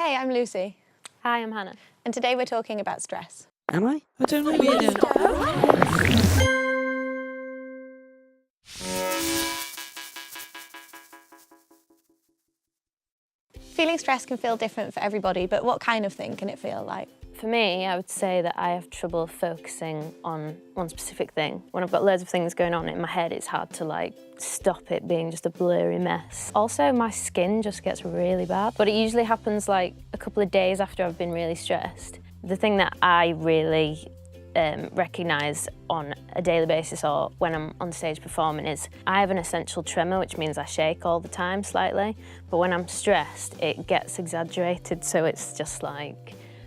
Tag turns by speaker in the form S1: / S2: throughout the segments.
S1: Hey, I'm Lucy.
S2: Hi, I'm Hannah.
S1: And today we're talking about stress.
S3: Am I? I don't know yet.
S1: Feeling stress can feel different for everybody, but what kind of thing can it feel like?
S2: For me, I would say that I have trouble focusing on one specific thing. When I've got loads of things going on in my head, it's hard to stop it being just a blurry mess. Also, my skin just gets really bad, but it usually happens a couple of days after I've been really stressed. The thing that I really recognise on a daily basis or when I'm on stage performing is I have an essential tremor, which means I shake all the time slightly, but when I'm stressed it gets exaggerated, so it's just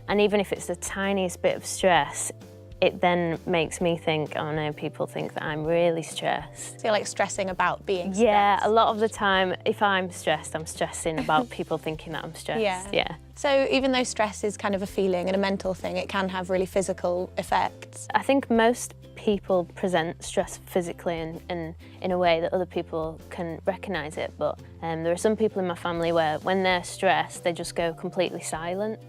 S2: and even if it's the tiniest bit of stress, it then makes me think, oh no, people think that I'm really stressed.
S1: So you're stressing about being stressed?
S2: Yeah, a lot of the time if I'm stressed, I'm stressing about people thinking that I'm stressed. Yeah.
S1: So even though stress is kind of a feeling and a mental thing, it can have really physical effects.
S2: I think most people present stress physically and in a way that other people can recognise it, but there are some people in my family where when they're stressed, they just go completely silent.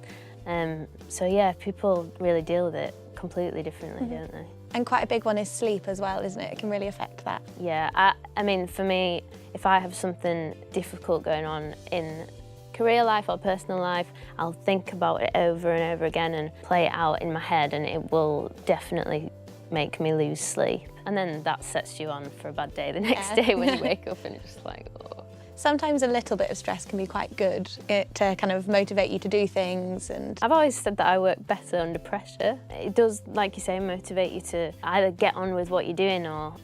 S2: So yeah, people really deal with it completely differently, don't they?
S1: And quite a big one is sleep as well, isn't it? It can really affect that.
S2: Yeah, I mean, for me, if I have something difficult going on in career life or personal life, I'll think about it over and over again and play it out in my head, and it will definitely make me lose sleep. And then that sets you on for a bad day the next day when you wake up and it's just oh.
S1: Sometimes a little bit of stress can be quite good to kind of motivate you to do things. And
S2: I've always said that I work better under pressure. It does, like you say, motivate you to either get on with what you're doing or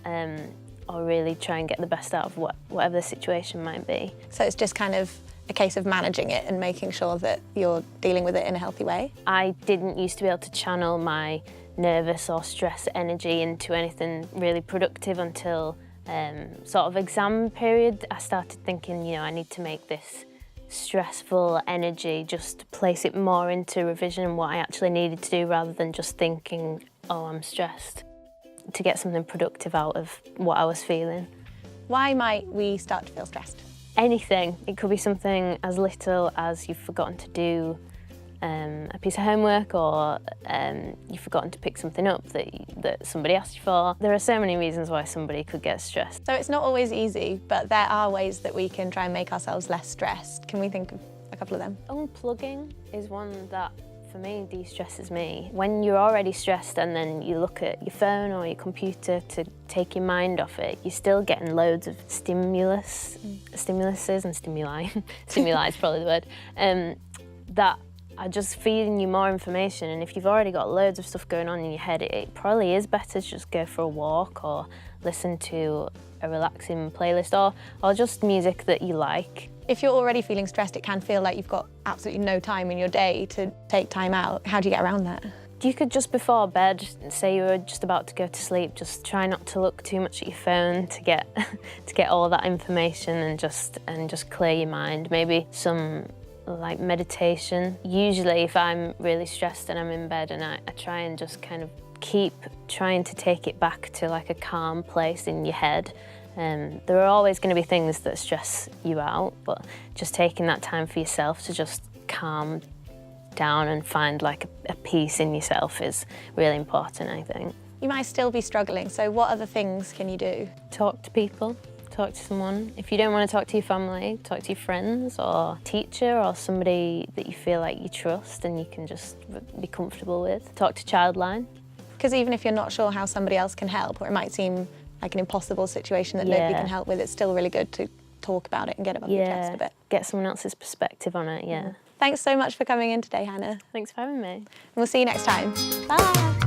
S2: really try and get the best out of whatever the situation might be.
S1: So it's just kind of a case of managing it and making sure that you're dealing with it in a healthy way?
S2: I didn't used to be able to channel my nervous or stress energy into anything really productive until sort of exam period. I started thinking, I need to make this stressful energy, just place it more into revision and what I actually needed to do rather than just thinking, oh, I'm stressed, to get something productive out of what I was feeling.
S1: Why might we start to feel stressed?
S2: Anything. It could be something as little as you've forgotten to do a piece of homework, or you've forgotten to pick something up that somebody asked you for. There are so many reasons why somebody could get stressed.
S1: So it's not always easy, but there are ways that we can try and make ourselves less stressed. Can we think of a couple of them?
S2: Unplugging is one that, for me, de-stresses me. When you're already stressed and then you look at your phone or your computer to take your mind off it, you're still getting loads of stimuluses and stimuli. Stimuli is probably the word. That are just feeding you more information, and if you've already got loads of stuff going on in your head, it probably is better to just go for a walk or listen to a relaxing playlist or just music that you like.
S1: If you're already feeling stressed, it can feel like you've got absolutely no time in your day to take time out. How do you get around that?
S2: You could just before bed, say you were just about to go to sleep, just try not to look too much at your phone to get all that information and just clear your mind. Maybe some meditation. Usually if I'm really stressed and I'm in bed and I try and just kind of keep trying to take it back to a calm place in your head. There are always going to be things that stress you out, but just taking that time for yourself to just calm down and find a peace in yourself is really important, I think.
S1: You might still be struggling, so what other things can you do?
S2: Talk to people. Talk to someone. If you don't want to talk to your family, talk to your friends or teacher or somebody that you feel like you trust and you can just be comfortable with. Talk to Childline.
S1: Because even if you're not sure how somebody else can help, or it might seem like an impossible situation that nobody can help with, it's still really good to talk about it and get it off your chest a bit.
S2: Get someone else's perspective on it, yeah.
S1: Thanks so much for coming in today, Hannah.
S2: Thanks for having me.
S1: And we'll see you next time. Bye.